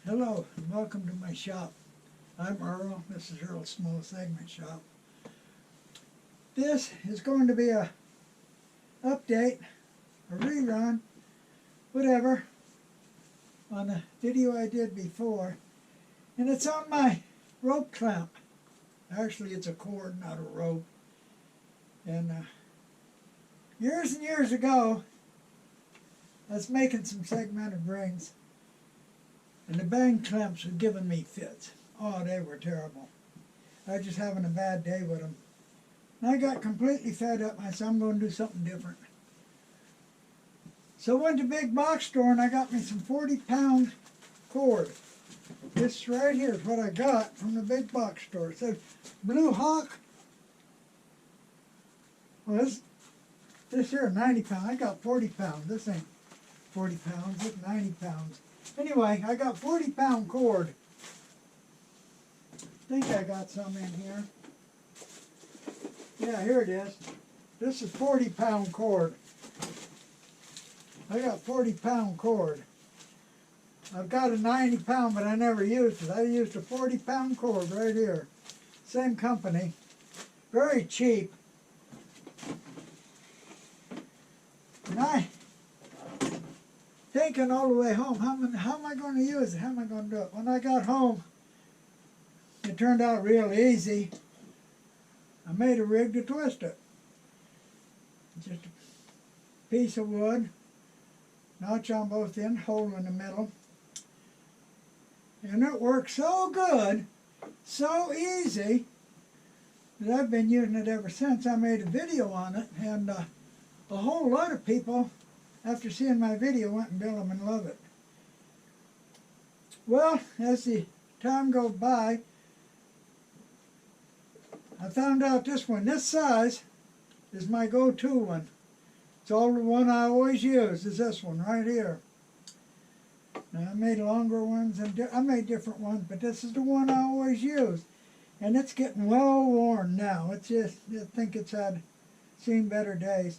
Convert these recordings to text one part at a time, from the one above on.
Hello and welcome to my shop. I'm Earl. This is Earl's Small Segment Shop. This is going to be a update, a rerun, whatever, on a video I did before. And it's on my rope clamp. Actually it's a cord, not a rope. And years and years ago I was making some segmented rings. And the bang clamps were giving me fits. Oh, they were terrible. I was just having a bad day with them. And I got completely fed up. I said, I'm going to do something different. So I went to a big box store and I got me some 40-pound cord. This right here is what I got from the big box store. It says Blue Hawk. Well, this here 90 pounds. I got 40 pounds. This ain't 40 pounds. It's 90 pounds. Anyway, I got 40-pound cord. I think I got some in here. Yeah, here it is. This is 40-pound cord. I got 40-pound cord. I've got a 90-pound, but I never used it. I used a 40-pound cord right here. Same company. Very cheap. And I thinking all the way home, how am I going to use it? How am I going to do it? When I got home, it turned out real easy. I made a rig to twist it. Just a piece of wood, notch on both ends, hole in the middle. And it worked so good, so easy, that I've been using it ever since. I made a video on it, and a whole lot of people, after seeing my video, went and built them and love it. Well, as the time goes by, I found out this one, this size, is my go-to one. It's all the one I always use, is this one right here. Now, I made longer ones, and I made different ones, but this is the one I always use. And it's getting well worn now. It's just, I think it's seen better days.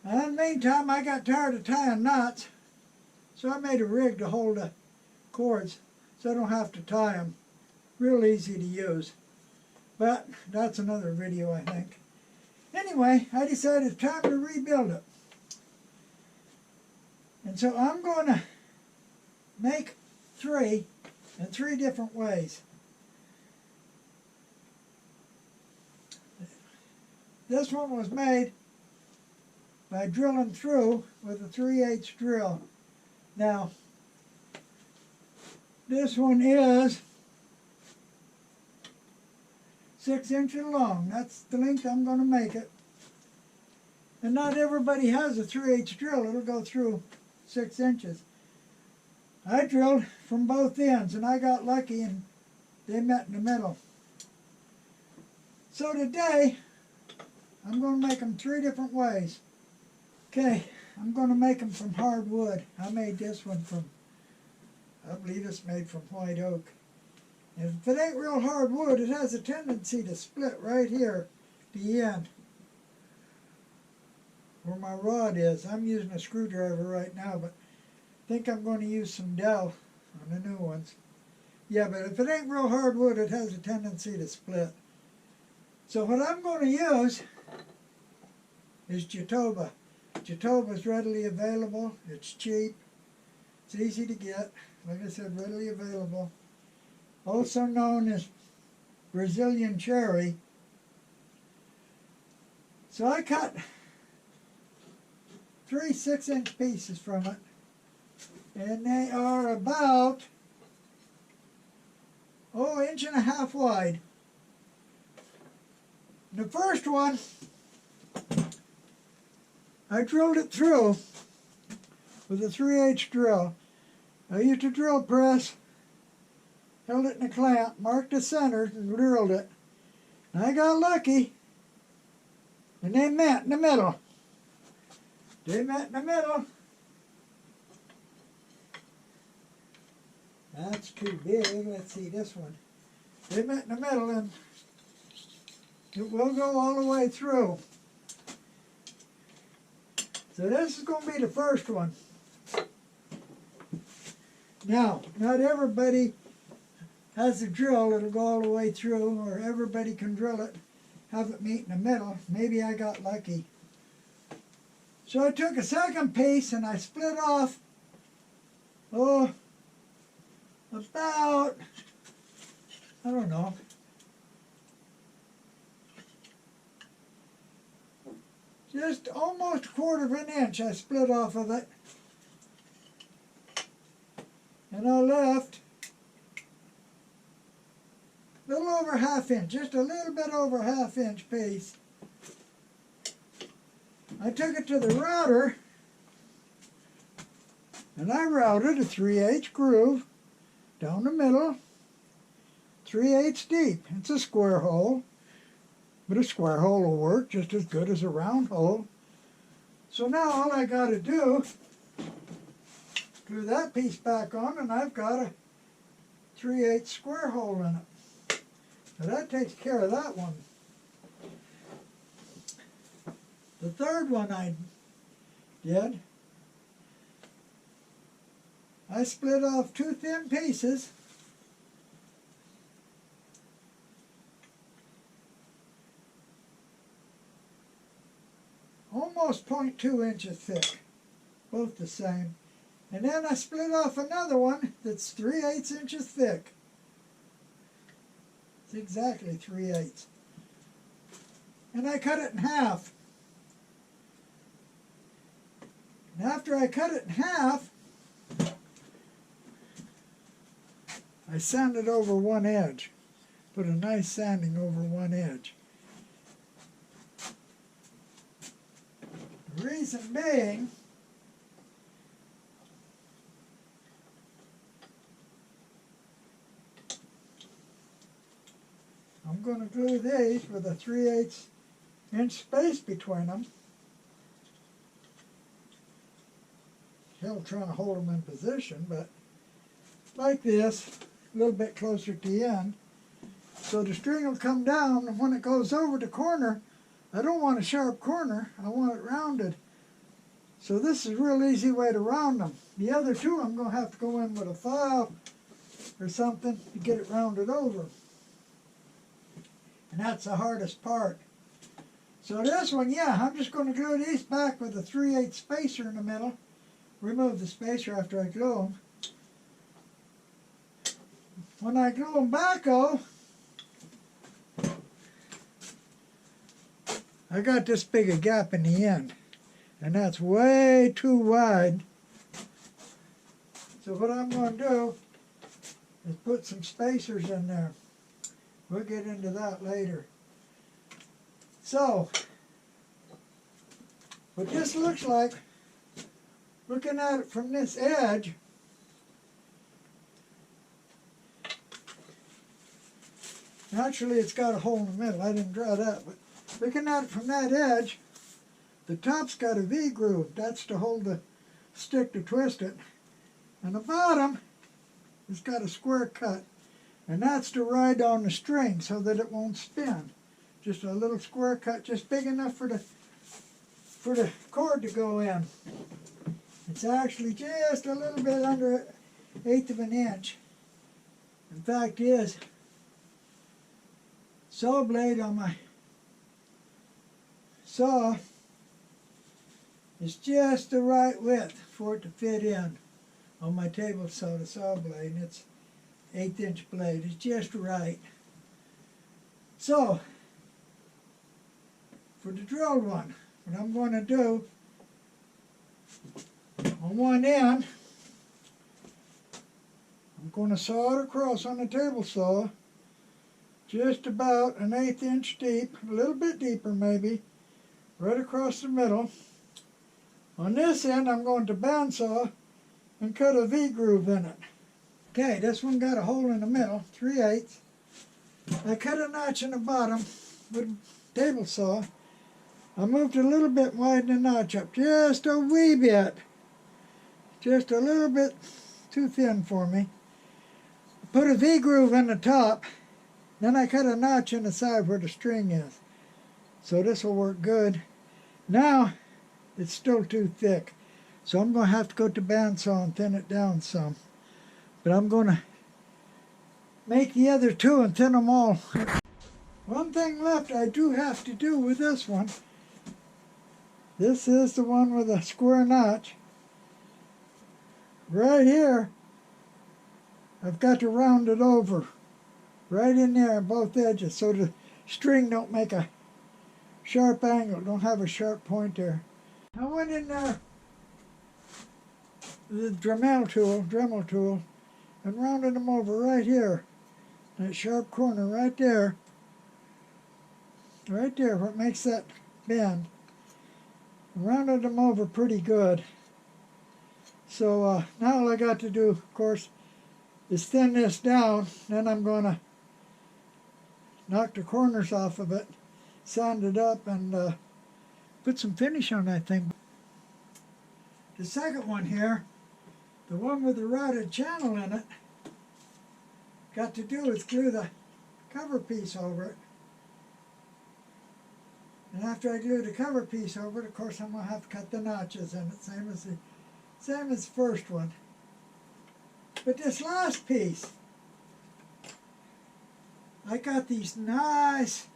And in the meantime, I got tired of tying knots, so I made a rig to hold the cords so I don't have to tie them. Real easy to use. But that's another video, I think. Anyway, I decided it's time to rebuild it. And so I'm going to make three in three different ways. This one was made by drilling through with a 3/8 drill. Now, this one is 6 inches long. That's the length I'm going to make it. And not everybody has a 3/8 drill. It'll go through 6 inches. I drilled from both ends, and I got lucky, and they met in the middle. So today, I'm going to make them three different ways. Okay, I'm going to make them from hardwood. I made this one from, I believe it's made from white oak. And if it ain't real hardwood, it has a tendency to split right here at the end where my rod is. I'm using a screwdriver right now, but I think I'm going to use some Dell on the new ones. Yeah, but if it ain't real hardwood, it has a tendency to split. So what I'm going to use is Jatoba. Jatoba is readily available. It's cheap. It's easy to get. Like I said, readily available. Also known as Brazilian cherry. So I cut 3 6-inch pieces from it. And they are about, 1.5 inches wide. The first one, I drilled it through with a 3/8 drill. I used a drill press, held it in a clamp, marked the center, and drilled it. And I got lucky, and they met in the middle. They met in the middle. That's too big. Let's see this one. They met in the middle, and it will go all the way through. So this is going to be the first one. Now, not everybody has a drill that'll go all the way through, or everybody can drill it, have it meet in the middle. Maybe I got lucky. So I took a second piece and I split off, about, I don't know, just almost 1/4 of an inch I split off of it. And I left a little over 1/2 inch, just a little bit over 1/2 inch piece. I took it to the router and I routed a 3/8 groove down the middle, 3/8 deep. It's a square hole, but a square hole will work just as good as a round hole. So now all I got to do, glue that piece back on, and I've got a 3/8 square hole in it. Now that takes care of that one. The third one I did, I split off 2 thin pieces, almost 0.2 inches thick, both the same. And then I split off another one that's 3/8 inches thick. It's exactly 3/8. And I cut it in half. And after I cut it in half, I sanded over one edge. Put a nice sanding over one edge. The reason being, I'm going to glue these with a 3/8 inch space between them. Still trying to hold them in position, but like this, a little bit closer to the end. So the string will come down, and when it goes over the corner, I don't want a sharp corner, I want it rounded. So this is a real easy way to round them. The other two I'm going to have to go in with a file or something to get it rounded over. And that's the hardest part. So this one, yeah, I'm just going to glue these back with a 3/8 spacer in the middle. Remove the spacer after I glue them. When I glue them back, I got this big a gap in the end, and that's way too wide. So what I'm going to do is put some spacers in there. We'll get into that later. So, what this looks like, looking at it from this edge, naturally it's got a hole in the middle. I didn't draw that, but looking at it from that edge, the top's got a V groove. That's to hold the stick to twist it. And the bottom has got a square cut. And that's to ride on the string so that it won't spin. Just a little square cut, just big enough for the cord to go in. It's actually just a little bit under 1/8 of an inch. In fact is, saw blade on my saw is just the right width for it to fit in on my table saw, the saw blade, and it's 1/8 inch blade. It's just right. So, for the drilled one, what I'm going to do, on one end, I'm going to saw it across on the table saw, just about 1/8 inch deep, a little bit deeper maybe, right across the middle. On this end, I'm going to bandsaw and cut a V groove in it. Okay, this one got a hole in the middle, 3/8. I cut a notch in the bottom with a table saw. I moved a little bit, widened the notch up just a wee bit. Just a little bit too thin for me. Put a V groove in the top, then I cut a notch in the side where the string is. So this will work good. Now, it's still too thick. So I'm going to have to go to bandsaw and thin it down some. But I'm going to make the other two and thin them all. One thing left I do have to do with this one. This is the one with a square notch. Right here, I've got to round it over. Right in there on both edges so the string don't make a sharp angle, don't have a sharp point there. I went in there with the Dremel tool, and rounded them over right here. That sharp corner right there where it makes that bend. Rounded them over pretty good. So now all I got to do, of course, is thin this down. Then I'm going to knock the corners off of it, sand it up, and put some finish on that thing. The second one here, the one with the routed channel in it, got to do is glue the cover piece over it. And after I glue the cover piece over it, of course I'm going to have to cut the notches in it, same as the first one. But this last piece, I got these nice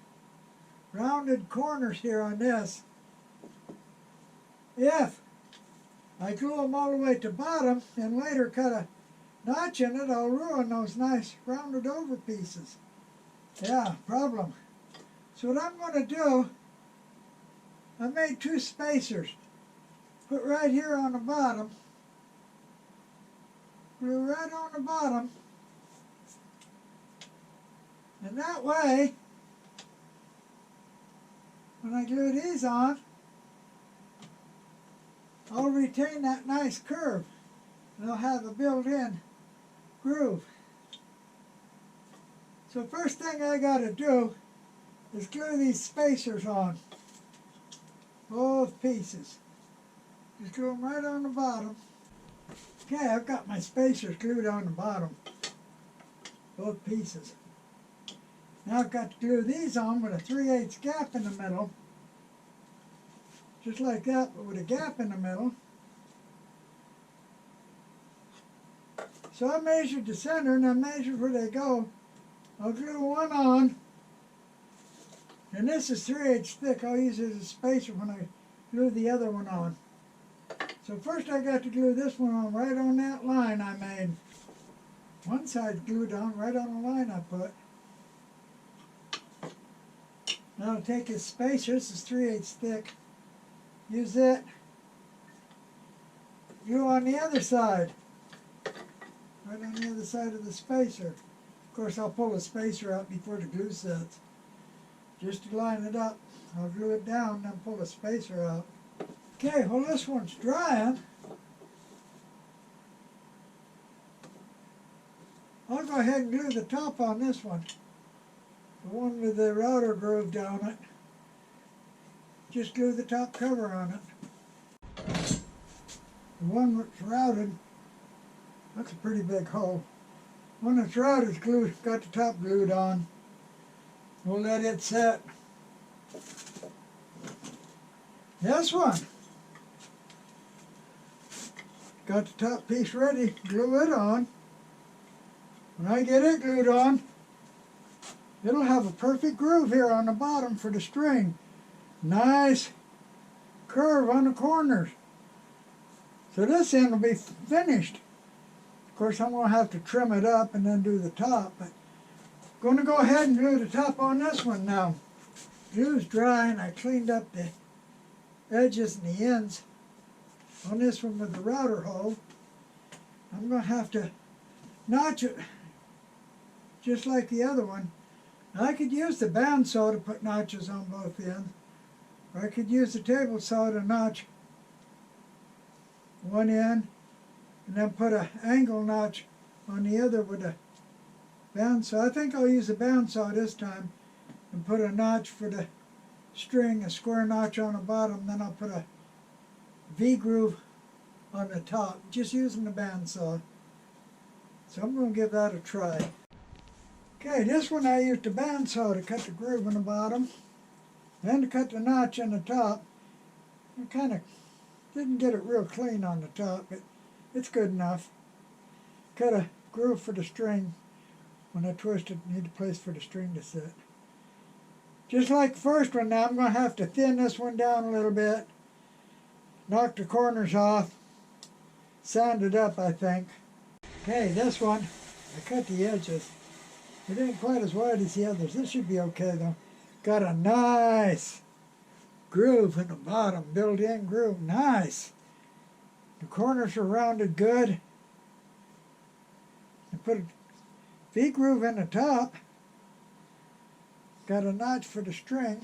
rounded corners here on this. If I glue them all the way to bottom and later cut a notch in it, I'll ruin those nice rounded over pieces. Yeah, problem. So what I'm going to do, I made two spacers. Put right here on the bottom. Glue right on the bottom. And that way, when I glue these on, I'll retain that nice curve. And I'll have a built-in groove. So first thing I got to do is glue these spacers on. Both pieces. Just glue them right on the bottom. Okay, I've got my spacers glued on the bottom. Both pieces. Now I've got to glue these on with a 3/8 gap in the middle. Just like that, but with a gap in the middle. So I measured the center and I measured where they go. I'll glue one on. And this is 3/8 thick. I'll use it as a spacer when I glue the other one on. So first I got to glue this one on right on that line I made. One side glued on right on the line I put. Now I'll take this spacer, this is 3/8 thick. Use it. Glue on the other side. Right on the other side of the spacer. Of course I'll pull the spacer out before the glue sets. Just to line it up. I'll glue it down, then pull the spacer out. Okay, well this one's drying. I'll go ahead and glue the top on this one. The one with the router groove down it. Just glue the top cover on it. The one that's routed, that's a pretty big hole. One that's routed, got the top glued on. We'll let it set. This one, got the top piece ready, glue it on. When I get it glued on, it'll have a perfect groove here on the bottom for the string. Nice curve on the corners. So this end will be finished. Of course I'm going to have to trim it up and then do the top. But I'm going to go ahead and glue the top on this one now. Glue's dry and I cleaned up the edges and the ends on this one with the router hole. I'm going to have to notch it just like the other one. Now I could use the bandsaw to put notches on both ends, or I could use the table saw to notch one end and then put an angle notch on the other with a bandsaw. I think I'll use the bandsaw this time and put a notch for the string, a square notch on the bottom, then I'll put a V-groove on the top, just using the bandsaw. So I'm going to give that a try. Okay, this one I used the bandsaw to cut the groove in the bottom and to cut the notch in the top. I kind of didn't get it real clean on the top, but it's good enough. Cut a groove for the string. When I twist it, need a place for the string to sit. Just like the first one now, I'm going to have to thin this one down a little bit. Knock the corners off. Sand it up, I think. Okay, this one, I cut the edges. It ain't quite as wide as the others. This should be okay though. Got a nice groove in the bottom, built-in groove. Nice. The corners are rounded good. I put a V-groove in the top. Got a notch for the string.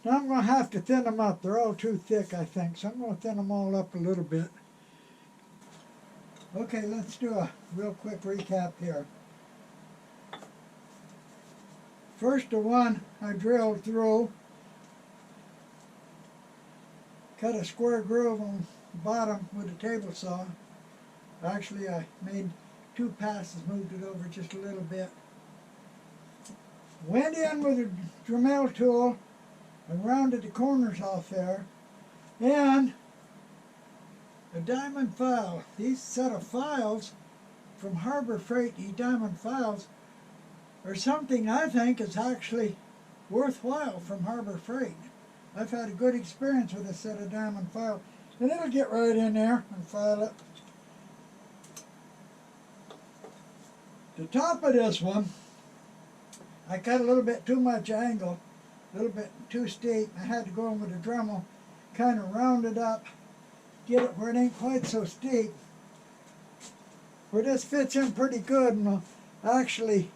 Now I'm going to have to thin them up. They're all too thick, I think, so I'm going to thin them all up a little bit. Okay, let's do a real quick recap here. First, the one I drilled through, cut a square groove on the bottom with a table saw. Actually, I made 2 passes, moved it over just a little bit. Went in with a Dremel tool and rounded the corners off there. And a diamond file. These set of files from Harbor Freight, these diamond files, are something I think is actually worthwhile from Harbor Freight. I've had a good experience with a set of diamond files. And it'll get right in there and file it. The top of this one, I cut a little bit too much angle, a little bit too steep. I had to go in with a Dremel, kind of round it up, get it where it ain't quite so steep. Where this fits in pretty good and will actually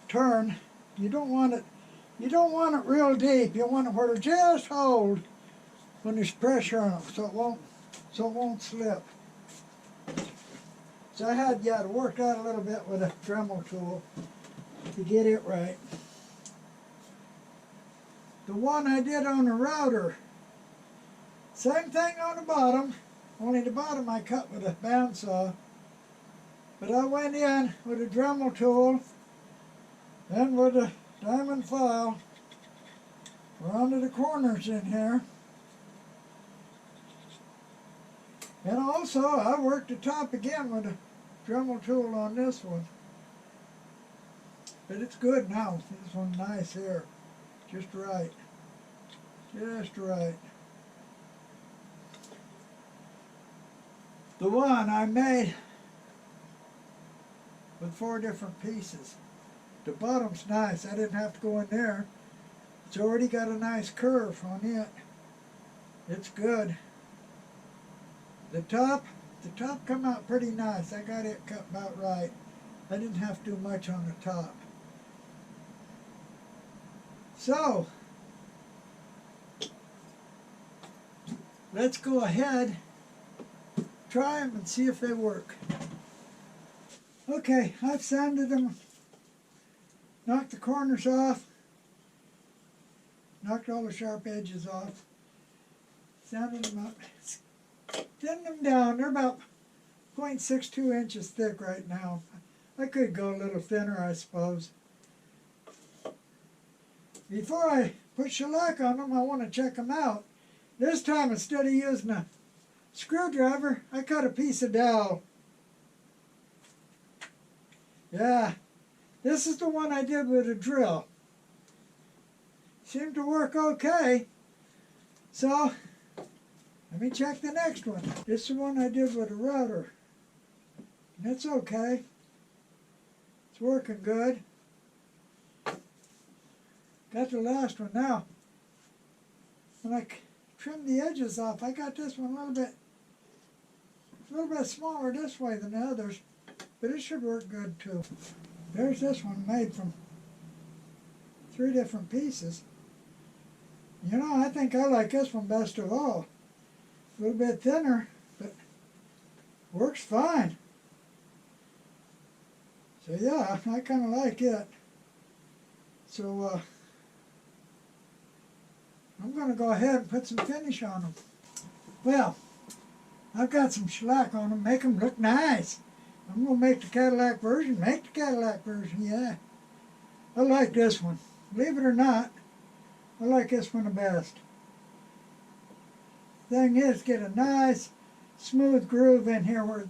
turn. You don't want it real deep. You want it where it'll just hold when there's pressure on it, so it won't slip. So I had to work out a little bit with a Dremel tool to get it right. The one I did on the router, same thing on the bottom, only the bottom I cut with a bandsaw. But I went in with a Dremel tool and with a diamond file, rounded the corners in here. And also I worked the top again with a Dremel tool on this one. But it's good now. This one's nice here. Just right. Just right. The one I made with 4 different pieces. The bottom's nice. I didn't have to go in there. It's already got a nice curve on it. It's good. The top come out pretty nice. I got it cut about right. I didn't have to do much on the top. So, let's go ahead, try them and see if they work. Okay, I've sanded them, knocked the corners off, knocked all the sharp edges off, sanded them up, thinned them down. They're about 0.62 inches thick right now. I could go a little thinner, I suppose. Before I put shellac on them, I want to check them out. This time, instead of using a screwdriver, I cut a piece of dowel. Yeah, this is the one I did with a drill. Seemed to work okay. So, let me check the next one. This is the one I did with a router. And it's okay. It's working good. Got the last one now. When I trimmed the edges off, I got this one a little bit smaller this way than the others, but it should work good too. There's this one made from 3 different pieces. You know, I think I like this one best of all. A little bit thinner, but works fine. So yeah, I kind of like it. So I'm going to go ahead and put some finish on them. Well, I've got some shellac on them, make them look nice. I'm going to make the Cadillac version. Make the Cadillac version, yeah. I like this one. Believe it or not, I like this one the best. Thing is, get a nice, smooth groove in here where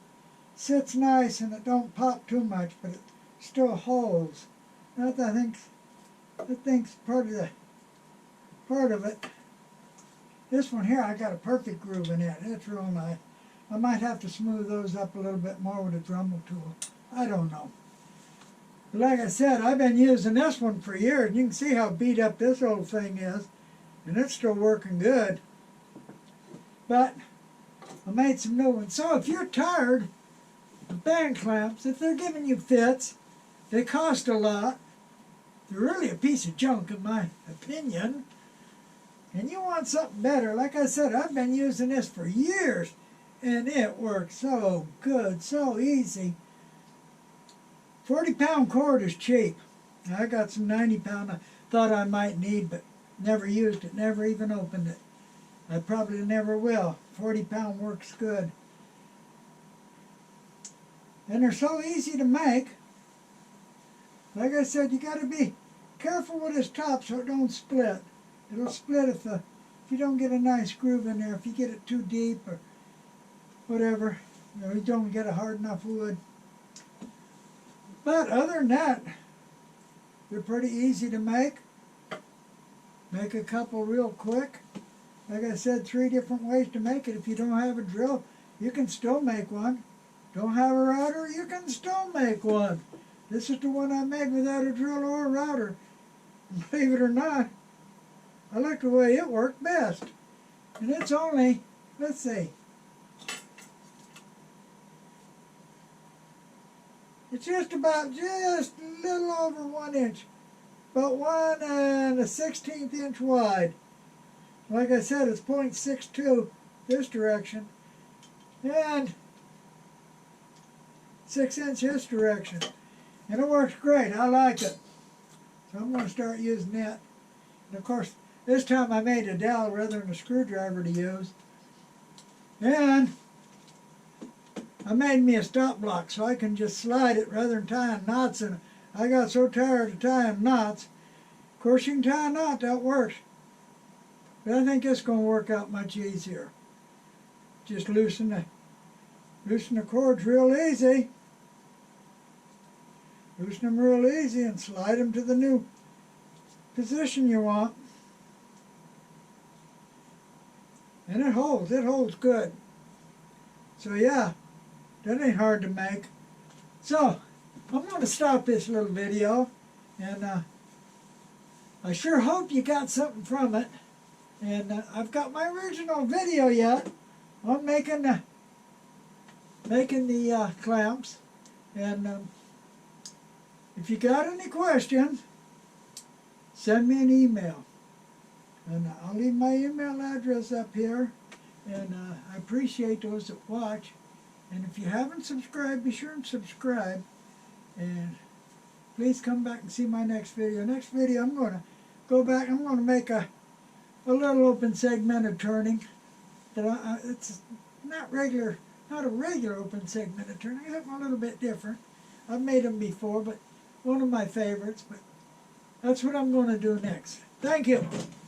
sits nice and it don't pop too much, but it still holds. That I think's part of it. This one here, I got a perfect groove in it. It's real nice. I might have to smooth those up a little bit more with a Dremel tool. I don't know. But like I said, I've been using this one for years. You can see how beat up this old thing is. And it's still working good. But I made some new ones. So if you're tired of band clamps, if they're giving you fits, they cost a lot. They're really a piece of junk in my opinion. And you want something better, like I said, I've been using this for years. And it works so good, so easy. 40-pound cord is cheap. I got some 90-pound I thought I might need, but never used it, never even opened it. I probably never will. 40-pound works good. And they're so easy to make. Like I said, you got to be careful with this top so it don't split. It'll split if you don't get a nice groove in there, if you get it too deep or whatever. You don't get a hard enough wood. But other than that, they're pretty easy to make. Make a couple real quick. Like I said, 3 different ways to make it. If you don't have a drill, you can still make one. Don't have a router, you can still make one. This is the one I made without a drill or a router. Believe it or not, I like the way it worked best. And it's only, let's see, it's just a little over 1 inch. About 1 1/16 inch wide. Like I said, it's 0.62 this direction. And 6 inch this direction. And it works great. I like it. So I'm going to start using that. And of course, this time I made a dowel rather than a screwdriver to use. And I made me a stop block so I can just slide it rather than tying knots in it. I got so tired of tying knots. Of course, you can tie a knot, that works. But I think it's going to work out much easier. Just loosen the cords real easy. Loosen them real easy and slide them to the new position you want. And it holds good. So yeah, that ain't hard to make. So, I'm going to stop this little video, and I sure hope you got something from it. And I've got my original video yet on making the clamps. And if you got any questions, send me an email. And I'll leave my email address up here. And I appreciate those that watch. And if you haven't subscribed, be sure and subscribe. And please come back and see my next video. Next video, I'm going to go back. I'm going to make a little open segmented turning. It's not a regular open segmented turning. It's a little bit different. I've made them before, but one of my favorites. But that's what I'm going to do next. Thank you.